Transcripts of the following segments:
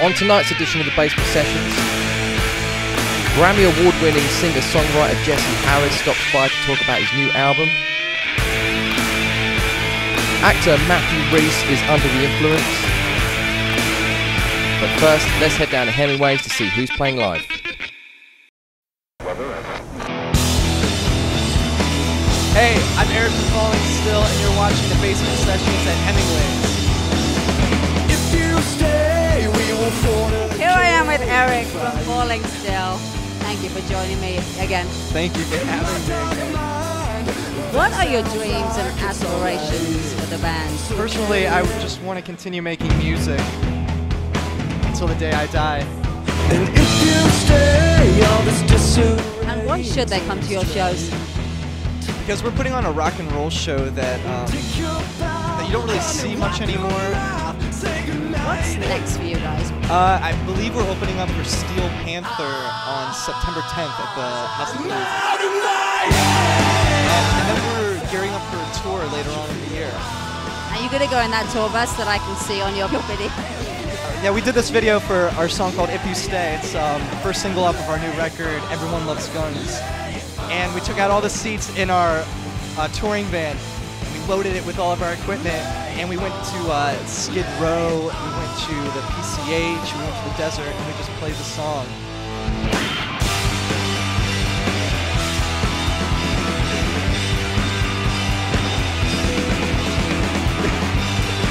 On tonight's edition of the Basement Sessions, Grammy Award-winning singer-songwriter Jesse Harris stops by to talk about his new album. Actor Rhys is under the influence. But first, let's head down to Hemingways to see who's playing live. Hey, I'm Eric from Falling Still, and you're watching the Basement Sessions at Hemingways. If you stay, we will fall. Here I am with Eric from Falling Still. Thank you for joining me again. Thank you for having me. What are your dreams and aspirations for the band? Personally, I just want to continue making music until the day I die. And if you stay, all this disarray. And why should they come to your shows? Because we're putting on a rock and roll show that you don't really see much anymore. What's next for you guys? I believe we're opening up for Steel Panther on September 10th at the House of Blues. And then we're gearing up for a tour later on in the year. Are you going to go in that tour bus that I can see on your video? Yeah, we did this video for our song called If You Stay. It's the first single off of our new record, Everyone Loves Guns. And we took out all the seats in our touring van. We loaded it with all of our equipment, and we went to Skid Row, we went to the PCH, we went to the desert, and we just played the song.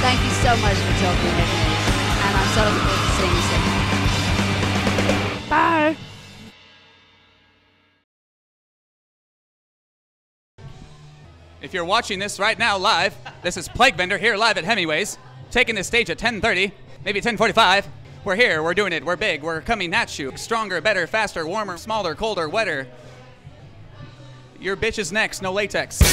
Thank you so much for talking with me, and I'm so looking forward to seeing you soon. Bye! If you're watching this right now live, this is Plaguebender here live at Hemingways, taking the stage at 10:30, maybe 10:45. We're here, we're doing it, we're big, we're coming at you. Stronger, better, faster, warmer, smaller, colder, wetter. Your bitch is next, no latex.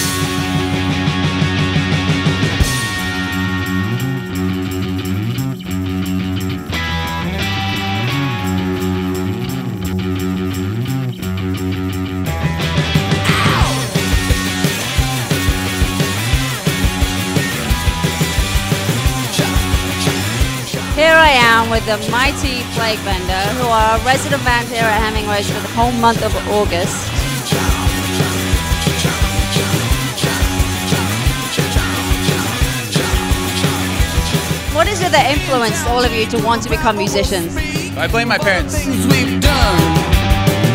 Here I am with the mighty Plaguebender, who are a resident band here at Hemingways for the whole month of August. What is it that influenced all of you to want to become musicians? I blame my parents. Things we've done,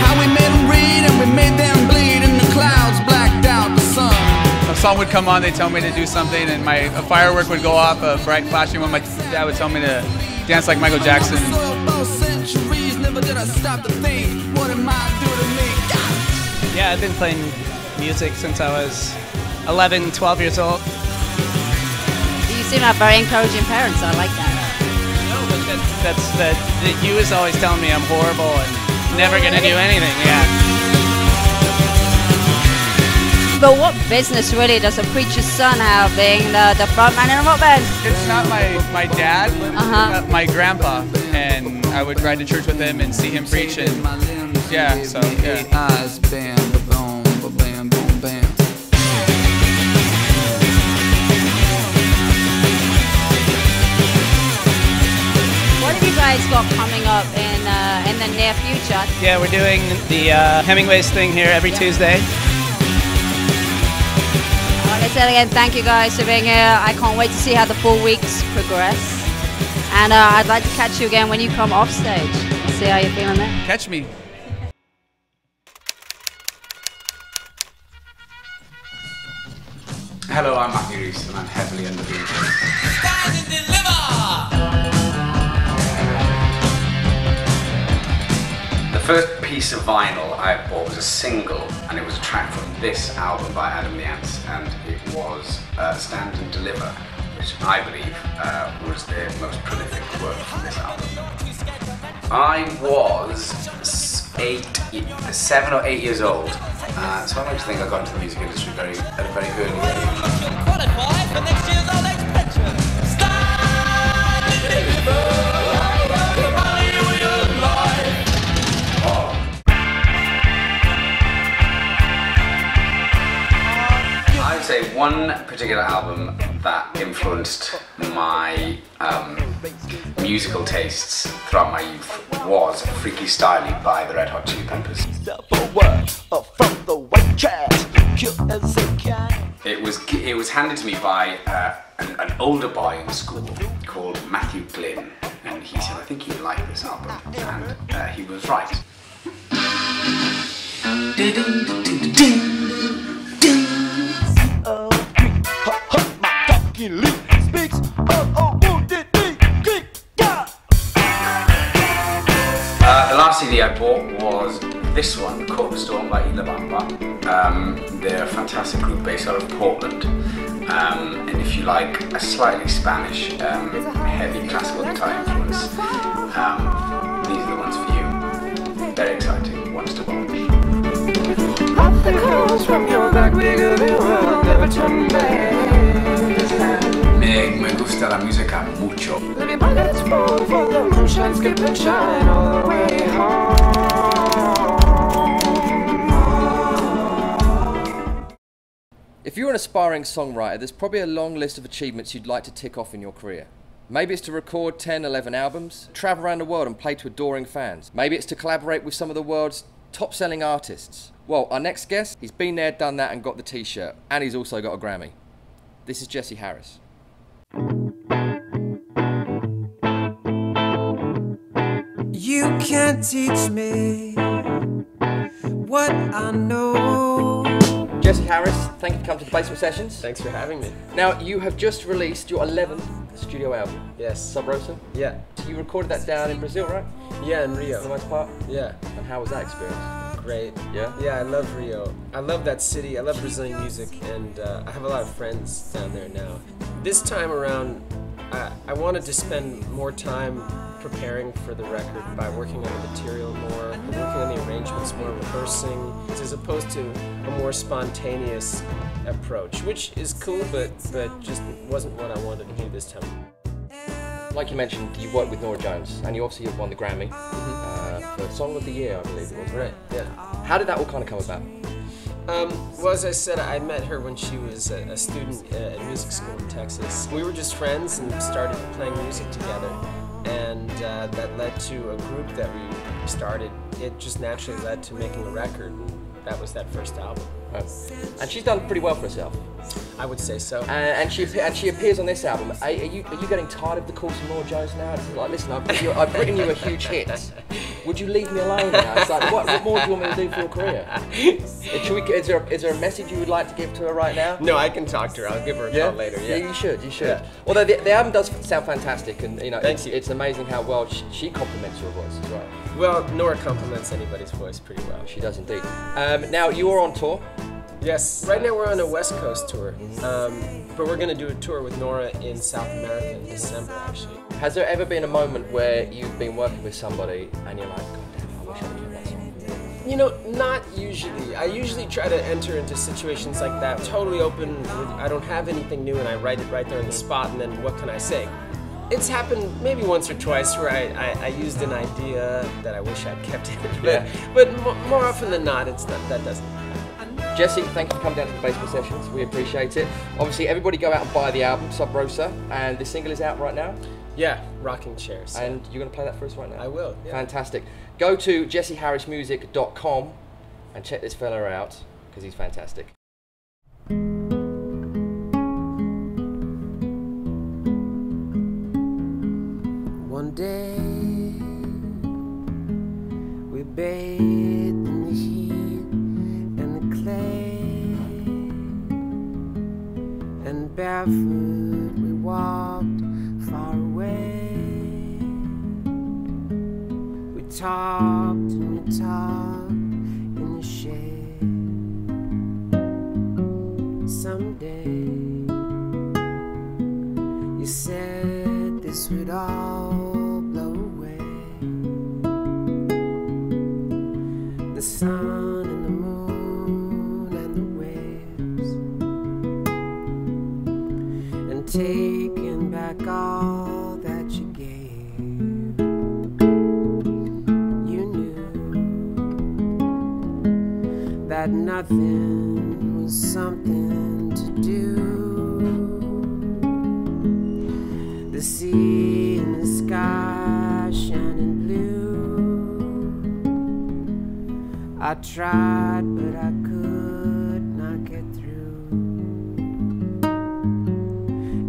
how we made them read and we made them bleed, and the clouds blacked out the sun. A song would come on, they'd tell me to do something, and a firework would go off, a bright flashing one. My dad would tell me to dance like Michael Jackson. Yeah, I've been playing music since I was 11, 12 years old. You seem like very encouraging parents. I like that. No, but you was always telling me I'm horrible and never gonna do anything. Yeah. But what business really does a preacher's son have being the front man in a rock band? It's not my dad, my grandpa, and I would ride to church with him and see him preach, and yeah, so yeah. What have you guys got coming up in the near future? Yeah, we're doing the Hemingways thing here every Tuesday. Like I said again, thank you guys for being here. I can't wait to see how the 4 weeks progress. And I'd like to catch you again when you come off stage. See how you're feeling there. Catch me. Hello, I'm Rhys, and I'm heavily under the influence. The first piece of vinyl I bought was a single, and it was a track from this album by Adam the Ants, and it was Stand and Deliver, which I believe was their most prolific work from this album. I was 7 or 8 years old, so I like to think I got into the music industry at a very early age. Qualified for next year's Alex Pension. I would say one particular album that influenced my musical tastes throughout my youth was Freaky Styly by the Red Hot Chili Peppers. It was handed to me by an older boy in school called Matthew Glynn, and he said, I think you'd like this album, and he was right. The last CD I bought was this one, Caught the Storm by Isla Bamba. They're a fantastic group based out of Portland. And if you like a slightly Spanish, heavy classical guitar influence, these are the ones for you. Very exciting, ones to watch. Me gusta la música mucho. If you're an aspiring songwriter, there's probably a long list of achievements you'd like to tick off in your career. Maybe it's to record 10, 11 albums, travel around the world and play to adoring fans. Maybe it's to collaborate with some of the world's top-selling artists. Well, our next guest, he's been there, done that and got the t-shirt. And he's also got a Grammy. This is Jesse Harris. You can't teach me what I know. Jesse Harris, thank you for coming to the Basement Sessions. Thanks for having me. Now, you have just released your 11th studio album. Yes. Sub Rosa? Yeah. So you recorded that down in Brazil, right? Yeah, in Rio. For the most part? Yeah. And how was that experience? Great. Yeah? Yeah, I love Rio. I love that city. I love Brazilian music, and I have a lot of friends down there now. This time around, I wanted to spend more time preparing for the record by working on the material more, working on the arrangements more, rehearsing, as opposed to a more spontaneous approach, which is cool, but just wasn't what I wanted to do this time. Like you mentioned, you worked with Norah Jones, and you obviously won the Grammy for Song of the Year, I believe it was. Right, yeah. How did that all kind of come about? Well, as I said, I met her when she was a student at music school in Texas. We were just friends and started playing music together, and that led to a group that we started. It just naturally led to making a record, and that was that first album. Right. And she's done pretty well for herself. I would say so. And she appears on this album. Are you getting tired of the calls from Norah Jones now? It's like, listen, I've written you a huge hit. Would you leave me alone now? It's like, what more do you want me to do for your career? Is there a message you would like to give to her right now? No, I can talk to her. I'll give her a call later. Yeah, you should. Yeah. Although the album does sound fantastic, and you know, Thank you. It's amazing how well she complements your voice as well. Well, Norah complements anybody's voice pretty well. She does indeed. Now you are on tour. Yes. Right now we're on a West Coast tour, but we're going to do a tour with Norah in South America in December, actually. Has there ever been a moment where you've been working with somebody and you're like, God damn, I wish I could hear that song? You know, not usually. I usually try to enter into situations like that totally open. I don't have anything new and I write it right there on the spot, and then what can I say? It's happened maybe once or twice where I used an idea that I wish I'd kept in, but more often than not, that doesn't happen. Jesse, thank you for coming down to the Basement Sessions. We appreciate it. Obviously, everybody go out and buy the album, Sub Rosa, and the single is out right now. Yeah, Rocking Chairs. And you're going to play that for us right now? I will, yeah. Fantastic. Go to jesseharrismusic.com and check this fella out, because he's fantastic. One day we bathed in the heat and the clay, and barefoot we walked far away. We talked and we talked in the shade. Someday you said this would all blow away. The sun and the moon and the waves, and taking back all that you gave. You knew that nothing was something to do. I tried, but I could not get through.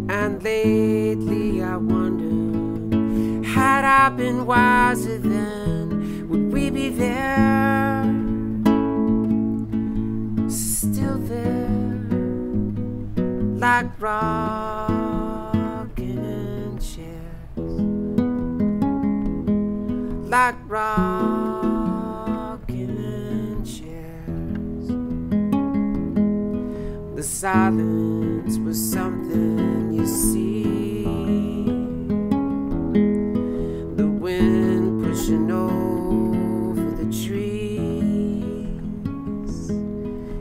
And lately I wonder, had I been wiser then, would we be there? Still there, like rocking chairs, like rocking chairs. The silence was something you see, the wind pushing over the trees.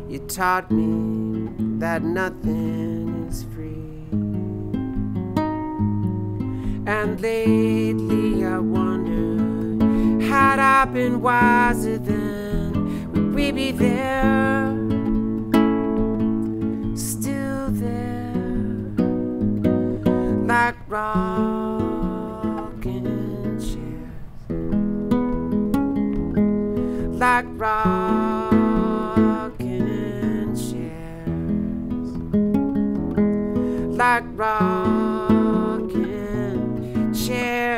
You taught me that nothing is free. And lately I wonder, had I been wiser then, would we be there? Still there, like rocking chairs, like rocking chairs, like rocking chairs.